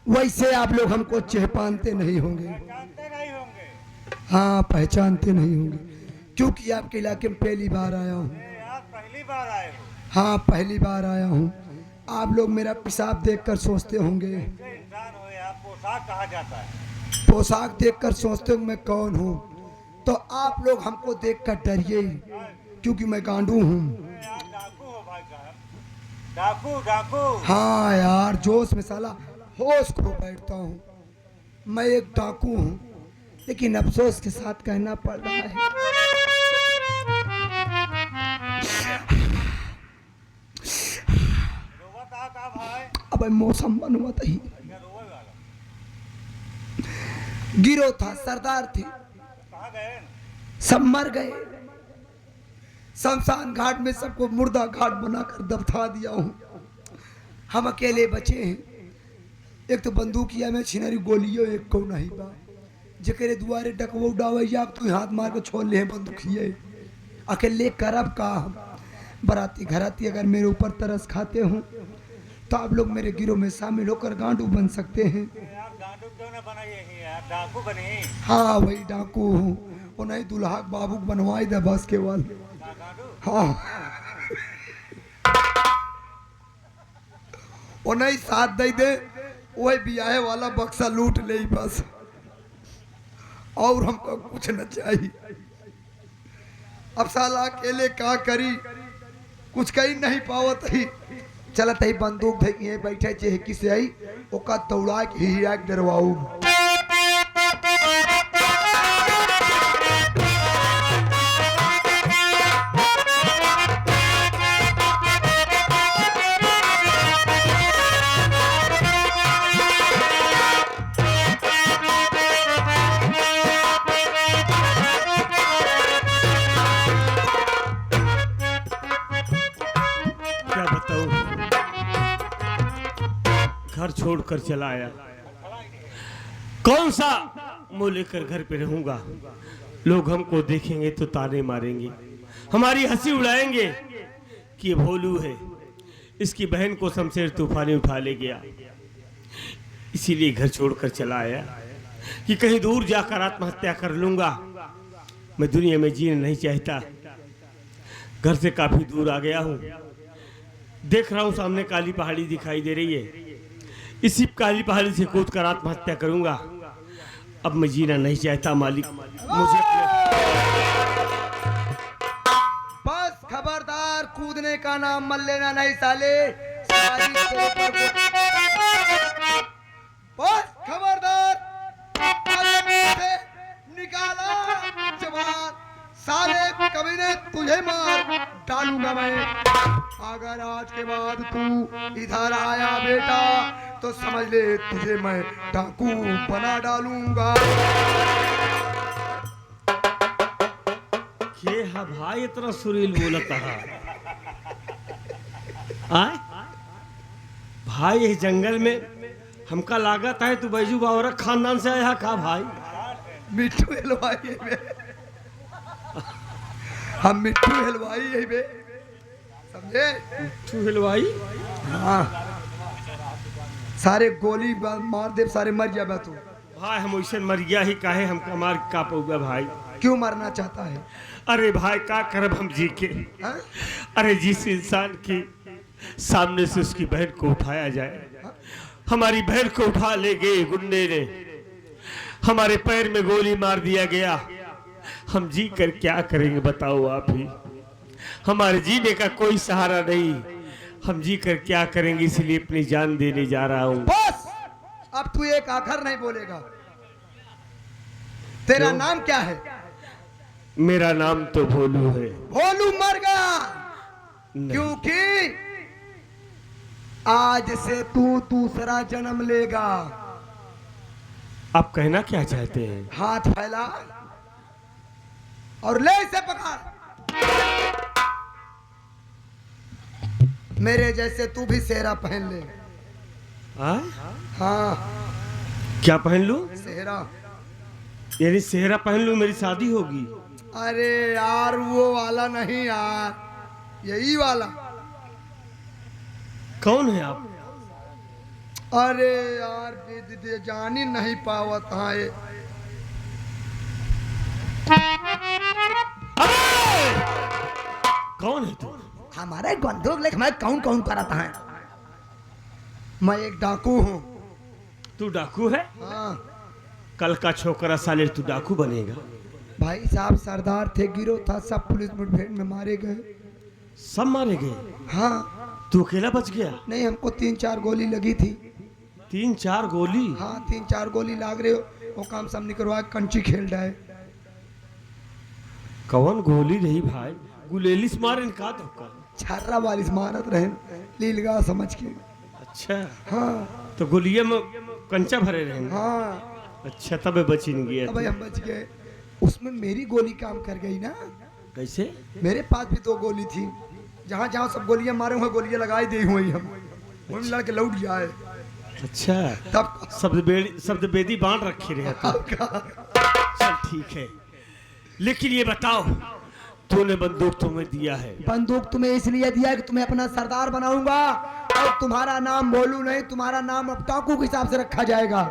वैसे आप लोग हमको पहचानते नहीं होंगे। जानते नहीं होंगे। हाँ, पहचानते नहीं होंगे, क्योंकि आपके इलाके में पहली बार आया हूँ। आज पहली बार आए हो। हाँ, पहली बार आया हूँ। आप लोग मेरा पेशाब देखकर सोचते होंगे, कैसे इंसान हो आप? पोशाक कहा जाता है। पोशाक देखकर सोचते होंगे मैं कौन हूँ। तो आप लोग हमको देखकर डरिए, क्योंकि मैं गांडू हूँ। आप डाकू हो भाई साहब। डाकू डाकू। हाँ यार, जोश में साला होश खो बैठता हूँ। मैं एक डाकू हूँ, लेकिन अफसोस के साथ कहना पड़ रहा है। रोवा कहा भाई? अब मौसम बनवत ही क्या रोवे वाला? गिरो था, सरदार थे, कहाँ गए? सब मर गए। शमशान घाट में सबको मुर्दा घाट बनाकर दफना दिया हूँ। हम अकेले बचे हैं। एक तो बंदूकिया में छिनरी गोलियों एक को नहीं बा, जकरे दुआरे डकवो उड़ावैया तू हाथ मार के छोड़ ले बंदूकिए। अकेले करब का हम। बराती घराती अगर मेरे ऊपर तरस खाते हो तो आप लोग मेरे गिरोह में शामिल होकर गांडू बन सकते हैं। आप गांडू क्यों ना बनाइए ही? आप डाकू बनी। हाँ, वही डाकू हूँ। वो नहीं दुल्हा बाबू बनवाई दे बस केवल। गांडू। हाँ, वो नहीं साथ दे दे, वही बियाहे वाला बक्सा लूट ले बस, और हमको कुछ न चाहिए। अब साला अकेले का करी, कुछ कही नहीं पावत ही। चलत ही बंदूक धइए बैठे चे किसे आई ओका दौड़ा के ही आग डरवाऊ। क्या बताऊं, घर छोड़कर चला आया। कौन सा मुंह लेकर घर पे रहूंगा? लोग हमको देखेंगे तो ताने मारेंगे, हमारी हंसी उड़ाएंगे कि ये भोलू है, इसकी बहन को शमशेर तूफानी उठा ले गया। इसीलिए घर छोड़कर चला आया कि कहीं दूर जाकर आत्महत्या कर लूंगा। मैं दुनिया में जीना नहीं चाहता। घर से काफी दूर आ गया हूँ। देख रहा हूँ सामने काली पहाड़ी दिखाई दे रही है। इसी काली पहाड़ी से कूद कर आत्महत्या करूंगा। अब मैं जीना नहीं चाहता मालिक, मुझे बस खबरदार, कूदने का नाम मत लेना नहीं साले। सारी तेरे पर बस खबरदार, से निकाला जवान, साले कमीने तुझे मार डालूंगा मैं। अगर आज के बाद तू इधर आया बेटा तो समझ ले तुझे मैं डाकू बना डालूंगा। ये हा भाई इतना सुरील बोलता है। आए भाई, इस जंगल में हमका लागत है तू बैजू बावरा खानदान से आया का भाई? मिट्टू हलवाई है बे। हम मिट्टू हलवाई है बे, समझे? तू हलवाई? हाँ, सारे गोली मार दे, सारे मर जा तू। भाई हम वैसे मर गया ही काहे हमका मार का पऊगा भाई? क्यों मरना चाहता है? अरे भाई का करब हम जी के? हाँ? अरे जिस इंसान की सामने से उसकी बहन को उठाया जाए, हमारी बहन को उठा ले गए गुंडे ने, हमारे पैर में गोली मार दिया गया। हम जी कर क्या करेंगे बताओ आप ही? हमारे जीने का कोई सहारा नहीं, हम जी कर क्या करेंगे? इसलिए अपनी जान देने जा रहा हूँ। बस, अब तू एक आखर नहीं बोलेगा। तेरा क्यों? नाम क्या है? मेरा नाम तो भोलू है। भोलू मर गया, नहीं। क्योंकि आज से तू दूसरा जन्म लेगा। आप कहना क्या चाहते हैं? हाथ फैला और ले इसे पकड़। मेरे जैसे तू भी सेहरा पहन ले। हाँ, क्या पहन लूं? सेहरा। यानी सेहरा पहन लूं, मेरी शादी होगी? अरे यार, वो वाला नहीं यार, यही वाला। कौन है आप? अरे यार दीदी जान ही नहीं पावत हाँ ये कौन है तू? हमारा एक बंदूक लेके मैं कौन कौन करता है। मैं एक डाकू हूँ। तू डाकू है? हाँ कल का छोकरा साले तू डाकू बनेगा। भाई साहब सरदार थे, गिरो था, सब पुलिस मुठभेड़ में मारे गए। सब मारे गए? हाँ तू अकेला बच गया? नहीं, हमको 3-4 गोली लगी थी। 3-4 गोली? हाँ 3-4 गोली लाग रहे हो, वो काम सब निकलवा के कंची खेल रहा है। कौन गोली रही भाई? गुलेलिस मारे का धोखा? छर्रा वाली मारत रहे लीलगा समझ के। अच्छा हाँ तो गोलिये में कंचा भरे रहे? हाँ अच्छा तब बच नहीं गया अब भाई हम बच गए। उसमें मेरी गोली काम कर गई ना। कैसे? मेरे पास भी 2 गोली थी, जहाँ जहाँ सब गोलियां मारे हुए गोलियां लगाई दी हुई हम वही लड़के लौट जाए। अच्छा तब शब्द बेदी बांध रखे रहे तो। चल ठीक है, लेकिन ये बताओ तूने बंदूक तुम्हें दिया है? बंदूक तुम्हें इसलिए दिया कि तुम्हें अपना सरदार बनाऊंगा और तुम्हारा नाम बोलू नहीं, तुम्हारा नाम अब टाकू के हिसाब से रखा जाएगा।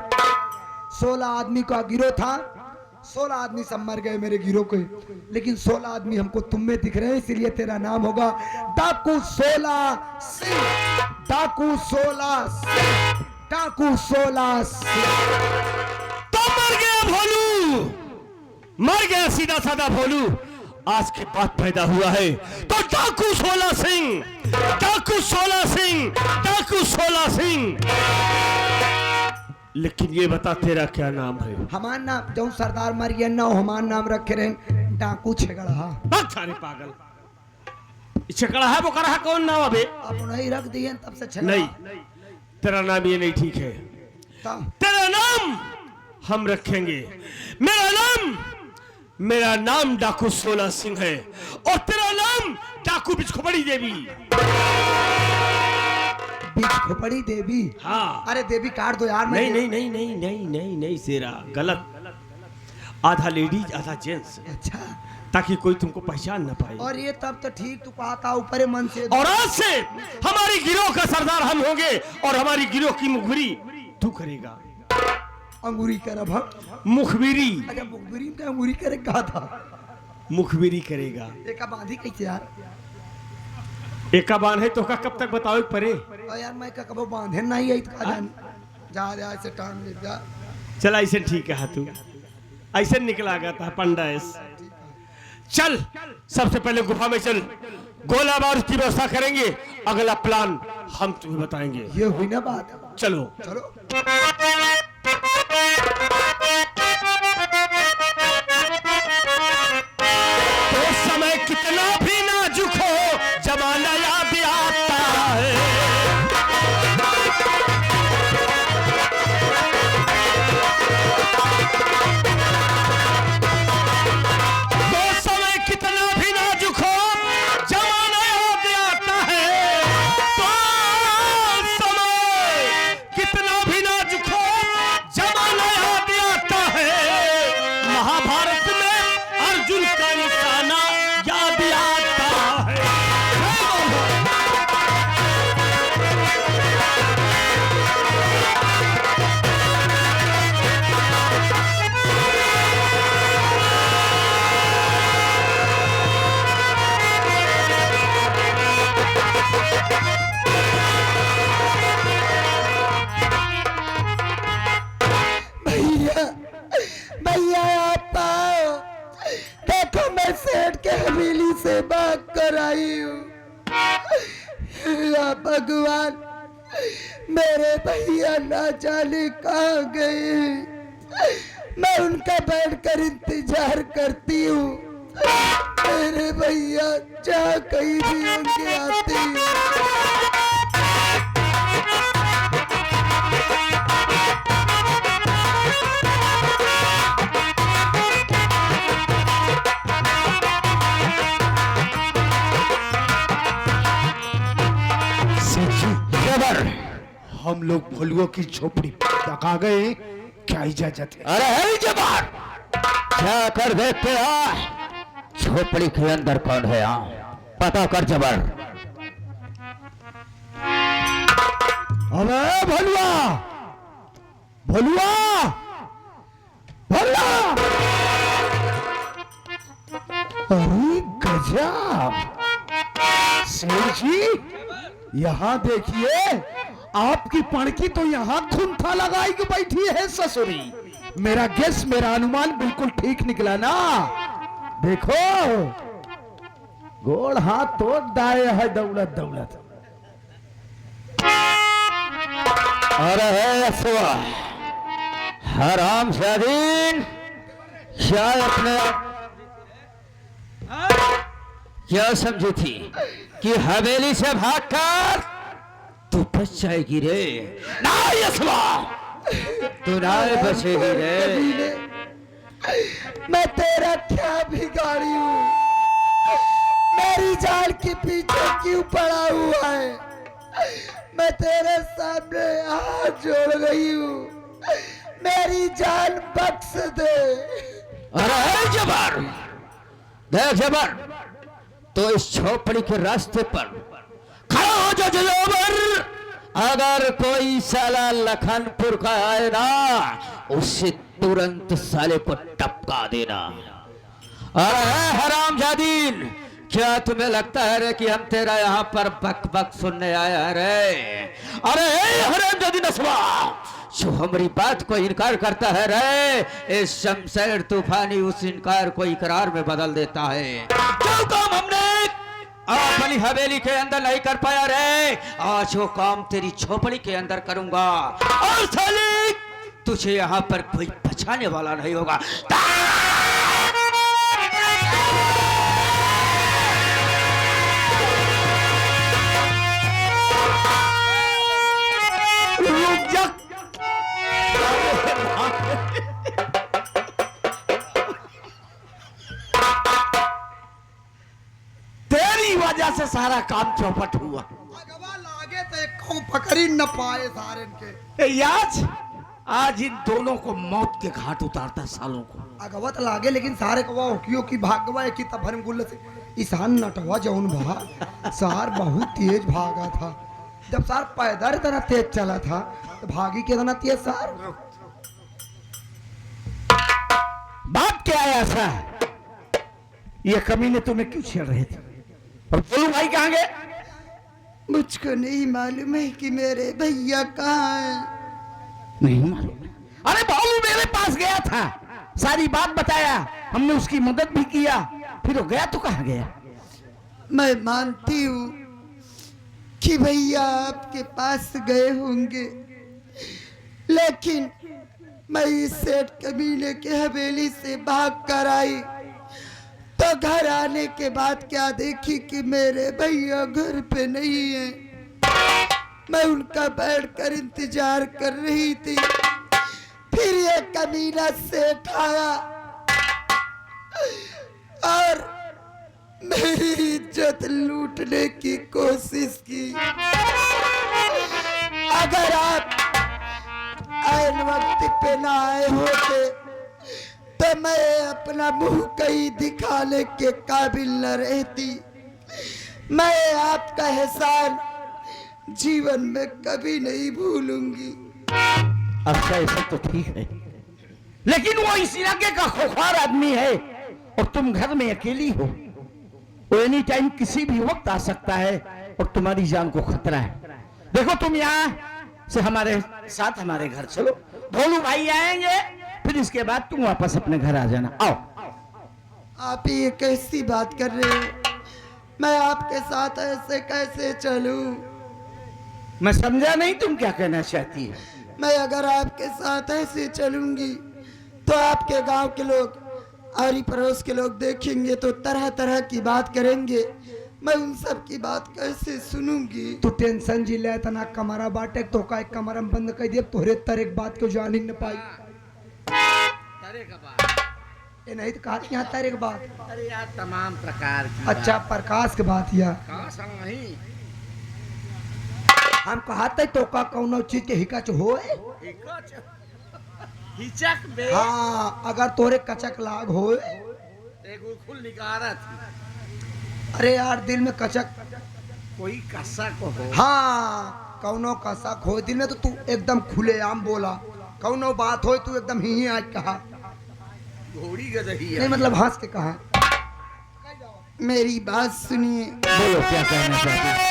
16 आदमी का गिरोह था, 16 आदमी सब मर गए मेरे गिरोह के, लेकिन 16 आदमी हमको तुम में दिख रहे हैं, इसलिए तेरा नाम होगा डाकू 16 सिंह। डाकू 16 सिंह, डाकू 16 सिंह। तो मर गया भोलू, मर गया सीधा साधा भोलू। आज के बाद पैदा हुआ है तो डाकू 16 सिंह, डाकू 16 सिंह, डाकू 16 सिंह। लेकिन ये बता तेरा क्या नाम है? हमार नाम जो सरदार मर गया ना, हमार नाम रखे रहे डाकू छेगड़ा। सारे पागल, छकड़ा है वो करा कौन नाम? अबे अब नहीं रख दिए तब से छेगड़ा। नहीं, तेरा नाम ये नहीं ठीक है। तेरा नाम हम रखेंगे। मेरा नाम डाकू 16 सिंह है और तेरा नाम डाकू बिचखोपड़ी देवी। बिचखोपड़ी देवी? हाँ। अरे देवी काट दो यार। नहीं नहीं नहीं नहीं नहीं नहीं नहीं सेरा, गलत। आधा लेडीज आधा जेंट्स, अच्छा, ताकि कोई तुमको पहचान न पाए। और ये तब तो ठीक तू कहा था ऊपर मन से। और आज से हमारी गिरोह का सरदार हम होंगे और हमारी गिरोह की मुखबिरी तू करेगा। अंगूरी करब हम? मुखबिरी? अच्छा मुखबिरी का अंगूरी करे कहा था? मुखबिरी करेगा। एका बांधी कैसे यार? एका बांध है तो का कब तक बताओ परे? और यार मैं का कबो बांधे नहीं आई तो जान जा जा से टाइम ले जा। चल ऐसे ठीक है तू, ऐसे निकला गया था पंडाइस। चल सबसे पहले गुफा में चल, गोला बारूद की व्यवस्था करेंगे, अगला प्लान हम तुम्हें बताएंगे। ये हुई ना बात? चलो चलो। तो समय कितना भी नाजुक हो जमाना याद आता है। तो समय कितना भी नाजुक हो जमाना याद आता है। तो समय कितना भी नाजुक हो जमाना याद आता है। महाभारत में अर्जुन का निशाना याद आता है। भैया भैया आप आओ, देखो मैं सेठ के हवेली से भाग कर आई हूँ। या भगवान, मेरे भैया ना जाने कहाँ गए। मैं उनका बैठकर इंतजार करती हूँ। मेरे भैया जहाँ कहीं भी होंगे आते हैं। हम लोग भोलुओं की झोपड़ी तक आ गए, क्या इजाजत है? अरे है जबान, क्या कर देखते हैं झोपड़ी के अंदर कौन है? पता कर जबर। अबे भलुआ भलुआ भलुआ! अरे गजब! शेर जी यहाँ देखिए, आपकी पणकी तो यहाँ खुंथा लगाई के बैठी है ससुरी। मेरा गेस, मेरा अनुमान बिल्कुल ठीक निकला ना। देखो गोड़ हाथ तोड़ दाए है दौलत दौलत। अरे असवा हराम शादीन, क्या अपने क्या समझी थी कि हवेली से भागकर तू बच जाएगी रे? ना यसवा, तू ना बचेगी रे। मैं तेरा क्या बिगाड़ी हूँ? मेरी जान के पीछे क्यों पड़ा हुआ है? मैं तेरे सामने हाथ जोड़ गई हूँ, मेरी जान बख्श दे। अरे जबर, देख जबर, तो इस झोपड़ी के रास्ते पर खड़ा हो जो जबर। अगर कोई साला लखनपुर का आए ना, उसे तुरंत साले को टपका देना। अरे हरामजादीन, क्या तुम्हें लगता है रे कि हम तेरा यहाँ पर बक बक सुनने आया है रे? अरे हरामजादी नस्वा, जो हमारी बात को इनकार करता है रे, इस शमशेर तूफानी उस इनकार को इकरार में बदल देता है। जो काम हमने अपनी हवेली के अंदर नहीं कर पाया रे, आज वो काम तेरी झोपड़ी के अंदर करूंगा। और साली तुझे यहाँ पर कोई बचाने वाला नहीं होगा। तेरी वजह से सारा काम चौपट हुआ। अगवा लागे तो एक को पकड़ ही न पाए सारे इनके। आज इन दोनों को मौत के घाट उतारता सालों को। अगवा तो लागे, लेकिन सारे कवा होकियो की भागवा की तफरम गुल्ल से ईशान नटवा जौन भा सार बहुत तेज भागा था। जब सार पैदल इतना तेज चला था तो भागी के इतना तेज सार। बात क्या है ऐसा? ये कमीने तुम्हें क्यों छेड़ रहे थे? और बोलू भाई कहाँ गए? मुझको नहीं मालूम है कि मेरे भैया कहाँ हैं। नहीं मालूम। अरे भालू मेरे पास गया था, सारी बात बताया, हमने उसकी मदद भी किया, फिर वो गया तो कहाँ गया? मैं मानती हूँ कि भैया आपके पास गए होंगे, लेकिन मैं इस सेठ कमीने के हवेली से भाग कर आई तो घर आने के बाद क्या देखी कि मेरे भैया घर पे नहीं है। मैं उनका बैठकर इंतजार कर रही थी, फिर ये कमीना सेठ आया और मेरी इज्जत लूटने की कोशिश की। अगर आप ऐन वक्त पे ना आए होते तो मैं अपना मुंह कहीं दिखाने के काबिल न रहती। मैं आपका एहसान जीवन में कभी नहीं भूलूंगी। अच्छा ऐसा तो ठीक है, लेकिन वो इस इलाके का खुखार आदमी है और तुम घर में अकेली हो। वो एनी टाइम किसी भी वक्त आ सकता है और तुम्हारी जान को खतरा है। देखो तुम यहाँ से हमारे साथ हमारे घर चलो, भोलू भाई आएंगे, फिर इसके बाद तुम वापस अपने घर आ जाना। आओ। आप ये कैसी बात कर रहे हो? मैं आपके साथ ऐसे कैसे चलूं? मैं समझा नहीं तुम क्या कहना चाहती है। मैं अगर आपके साथ ऐसे चलूंगी तो आपके गांव के लोग, आरी पड़ोस के लोग देखेंगे तो तरह तरह की बात करेंगे। मैं उन सब की बात कैसे सुनूंगी? तू टेंशन जिला इतना कमरा बाटे तो का कमरा बंद कर दिया, तोहरे तरह बात को जान ही न पाई। ये नहीं तो कहा यहाँ तारे की बात। अरे यार तमाम प्रकार की। अच्छा प्रकाश की बात या नहीं। हम कहा तो का कौनो चीज के हिकच हो। हिचक बे। हाँ अगर तोरे कचक लाग हो। खुल निकारा थी। अरे यार दिल में कचक कोई कसा को हो। हाँ कौनो का शक हो दिल में तो तू एकदम खुलेआम बोला, कौनो बात हो तू एकदम ही आज कहा, घोड़ी गदही नहीं मतलब हंस के कहा। मेरी बात सुनिए। बोलो क्या कहना चाहते हैं?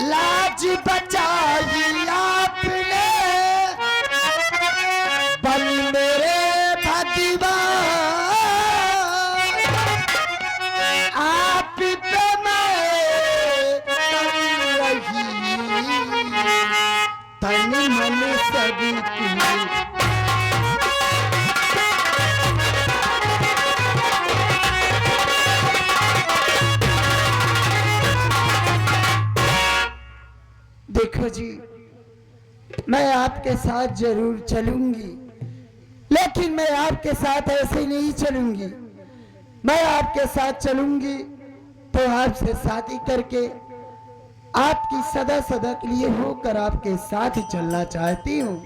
लाज बचाई आपने बन मेरे भगवान, आप पे मैं कर रही तन मन सभी की। देखो जी, मैं आपके साथ जरूर चलूंगी, लेकिन मैं आपके साथ ऐसे नहीं चलूंगी। मैं आपके साथ चलूंगी तो आपसे शादी करके आपकी सदा सदा के लिए होकर आपके साथ ही चलना चाहती हूँ।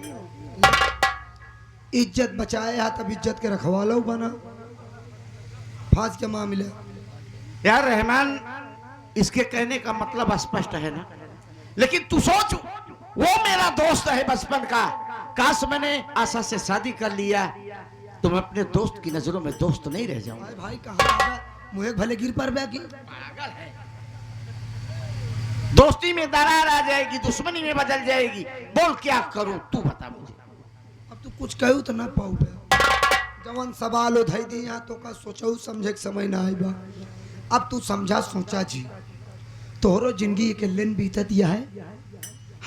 इज्जत बचाए हा तब इज्जत के रखवाला बना, फांस के मामले। यार रहमान, इसके कहने का मतलब स्पष्ट है ना, लेकिन तू सोच, वो मेरा दोस्त है बचपन का, काश मैंने आशा से शादी कर लिया तो मैं अपने दोस्त की नजरों में दोस्त नहीं रह जाऊंगा। भाई कहाँ मुझे भले गिर पर बैठी, पागल है। दोस्ती में दरार आ जाएगी, दुश्मनी में बदल जाएगी। बोल क्या करूं, तू बता मुझे। अब तू कुछ कहू तो ना पाऊ बे, जवन सवाल उठाई दी यहाँ तो का सोचू समझे के समय ना आई बा। अब तू समझा सोचा जी, तोहरो जिंदगी के लेन बीतत यह है,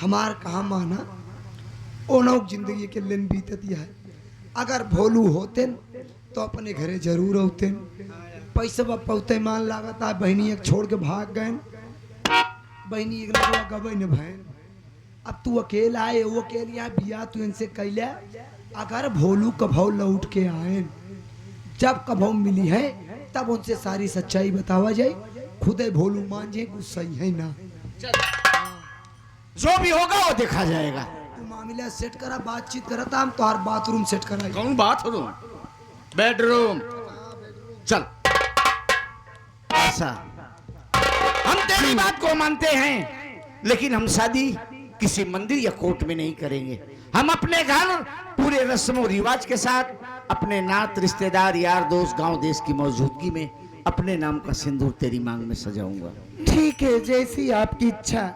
हमार कहा माना ओनोक जिंदगी के लेन बीतत यह है। अगर भोलू होते तो अपने घरे जरूर होते, पैसे पौते मान लागत है, बहनी एक छोड़ के भाग गए, बहनी एक लगवा गबे न भैन। अब तू अकेला आए, वो अकेले यहाँ बिया तू इनसे कैले। अगर भोलू कभौ लौट के आए, जब कभौ मिली है तब उनसे सारी सच्चाई बतावा जाए, खुदे भोलू मान जे गुस्सा है ना। जो भी होगा वो देखा जाएगा। तू मामला सेट करा, बातचीत करा था, हम तुम्हार बाथरूम सेट करा। कौन बाथरूम? बेडरूम। चल ऐसा, हम तेरी बात को मानते हैं, लेकिन हम शादी किसी मंदिर या कोर्ट में नहीं करेंगे। हम अपने घर पूरे रस्मों रिवाज के साथ, अपने नात रिश्तेदार यार दोस्त गांव देश की मौजूदगी में अपने नाम का सिंदूर तेरी मांग में सजाऊंगा। ठीक है, जैसी आपकी इच्छा।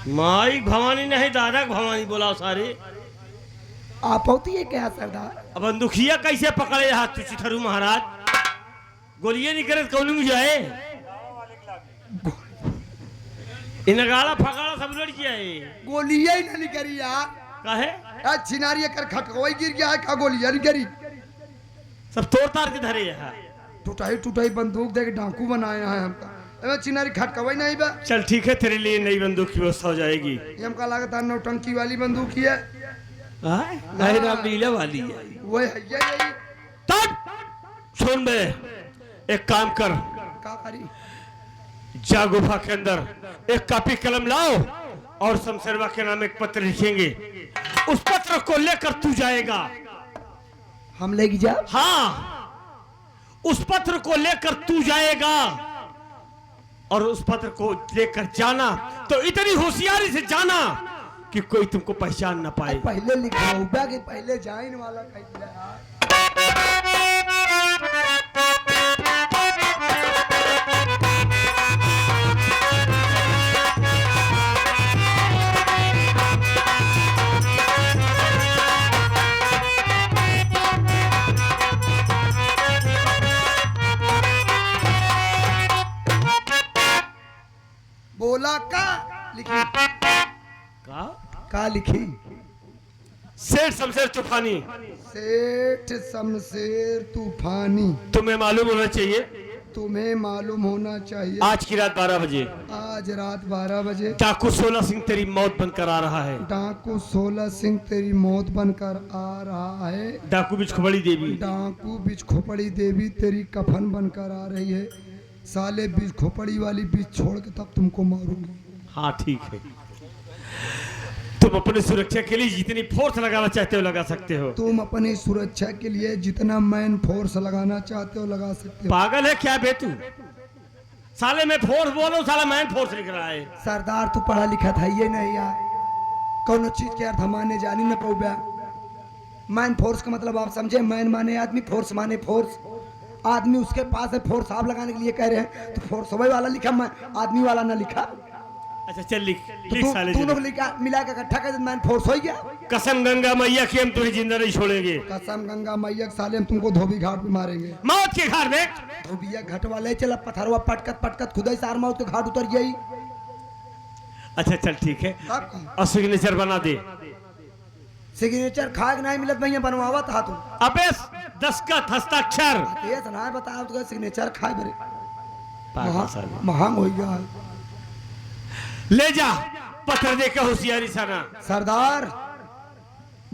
माई भवानी नहीं, दादा भवानी बोला सारे। आप होती है क्या सरदार? अब बंदुखिया कैसे पकड़े हाथ तू चिथरू महाराज? गोलियां नहीं करे कौन में जाए? इन गाला फगाड़ा सब लड़ किया है, गोलियां ही नहीं करी यार। काहे? यार छिनारी कर खटकोई गिर गया है, का गोलियां नहीं करी, सब तोड़ तार के धरे यहाँ। टूटाई टूटाई बंदूक दे के डाकू बनाया है हमका। अबे चिनारी खटकवाई नहीं बा। चल ठीक है, तेरे लिए नई बंदूक की व्यवस्था हो जाएगी। ये हमका लागत नौटंकी वाली बंदूक ही है। नहीं राम लीला वाली है। वही है यही। तब सुन बे, एक काम कर, का करी? जा गुफा के अंदर एक कॉपी कलम लाओ और शमशेरवा के नाम एक पत्र लिखेंगे। उस पत्र को लेकर तू जाएगा। हम लेगी जा। हाँ, उस पत्र को लेकर तू जाएगा और उस पत्र को लेकर जाना तो इतनी होशियारी से जाना कि कोई तुमको पहचान ना पाए। पहले लिखा होगा कि पहले जाइन वाला कह दिया। बोला का लिखी? का लिखी? सेठ शमशेर तूफानी। सेठ शमशेर तूफानी। तुम्हें मालूम होना चाहिए, तुम्हें मालूम होना चाहिए। आज की रात 12 बजे आज रात 12 बजे डाकू 16 सिंह तेरी मौत बनकर आ रहा है। डाकू 16 सिंह तेरी मौत बनकर आ रहा है। डाकू बिच खोपड़ी देवी। डाकू बीच खोपड़ी देवी तेरी कफन बनकर आ रही है। साले बीच खोपड़ी वाली बीच छोड़ के तब तुमको मारूंगी। हाँ ठीक है, तुम अपनी सुरक्षा के लिए जितनी फोर्स लगाना चाहते हो लगा सकते हो। तुम अपनी सुरक्षा के लिए जितना मैन फोर्स लगाना चाहते हो लगा सकते हो। पागल है क्या बे तू? साले मैं फोर्स बोलो, साला मैन फोर्स लिख रहा है। सरदार तू पढ़ा लिखा था ये नहीं यार, कौन चीज के अर्थ माने जानी न कहूँ। मैन फोर्स का मतलब आप समझे? मैन माने आदमी, फोर्स माने फोर्स। आदमी उसके पास है, फोर्स आप लगाने के लिए कह रहे हैं तो फोर्स वही वाला लिखा, आदमी वाला ना लिखा। अच्छा चल लिख तो लिख साले दोनों को मिला के इकट्ठा कर मैन फोर्स हो गया। कसम गंगा मैया की हम तुम्हें जिंदा नहीं छोड़ेंगे। कसम गंगा मैया के साले हम तुमको धोबी घाट पे मारेंगे। मौत के घाट में धोबिया घाट वाले चला पत्थरवा पटकत पटकत खुदा सार मौत के घाट उतर गई। अच्छा चल ठीक है, अब और सिग्नेचर बना दे। सिग्नेचर खाक नहीं मिलत भैया बनवावा था तुम। अबे दस्तखत हस्ताक्षर ये सुना बताओ तो सिग्नेचर खाए बरे पागल साले। महंग हो गया। ले जा पत्थर दे के होशियारी साना। सरदार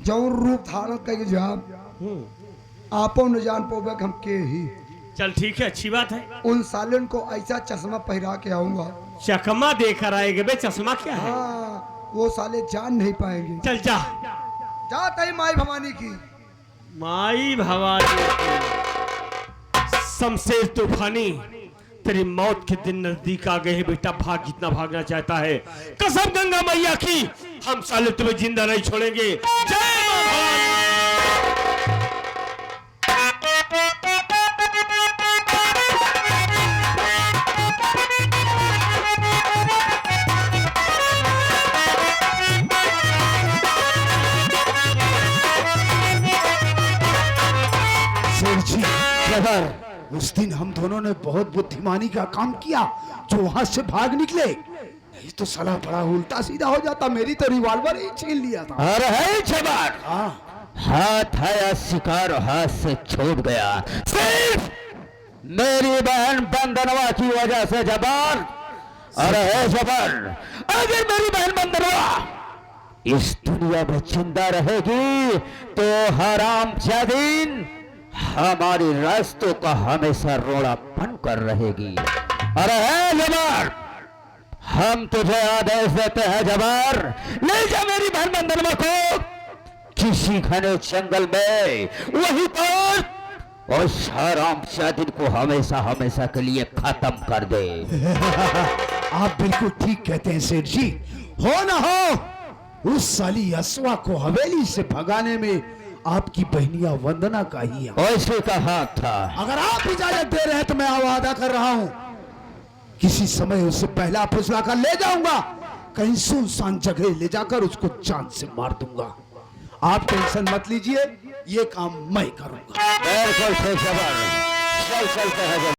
जौन रूप धारण कर जवाब आपो न जान पोबे हम के ही। चल ठीक है, अच्छी बात है। उन सालन को ऐसा चश्मा पहरा के आऊंगा। चकमा देकर आएगा बे, चश्मा क्या है? हाँ वो साले जान नहीं पाएंगे। चल जा। जाता ही माई भवानी की। माई भवानी शमशेर तूफानी, तेरी मौत के दिन नजदीक आ गए हैं बेटा। भाग, जितना भागना चाहता है। कसम गंगा मैया की हम साले तुम्हें जिंदा नहीं छोड़ेंगे। जय मां भवानी। उस दिन हम दोनों ने बहुत बुद्धिमानी का काम किया जो वहां से भाग निकले। नहीं तो साला बड़ा उल्टा सीधा हो जाता, मेरी तो रिवॉल्वर ही छीन लिया था। अरे है जबार, हाथ आया शिकार हाथ से छूट गया, सिर्फ मेरी बहन बंदनवा की वजह से जबार। अरे है जबार, अगर मेरी बहन बंदनवा इस दुनिया में जिंदा रहेगी तो हराम जादीन हमारी रास्तों का हमेशा रोड़ापन कर रहेगी। अरे है जबार, हम तुझे आदेश देते हैं जबार, ले जा मेरी बहन बंदनवा को किसी घने जंगल में, वहीं पर उस हराम जादिन को हमेशा हमेशा के लिए खत्म कर दे। आप बिल्कुल ठीक कहते हैं सेठ जी। हो ना हो उस साली असवा को हवेली से भगाने में आपकी बहनिया वंदना का ही ऐसे का हाथ था। अगर आप इजाजत दे रहे हैं तो मैं वादा कर रहा हूं किसी समय उसे पहला फुसला कर ले जाऊंगा, कहीं सुनसान जगह ले जाकर उसको जान से मार दूंगा। आप टेंशन मत लीजिए, ये काम मैं करूंगा। बिल्कुल ठीक है। चल चलते हैं।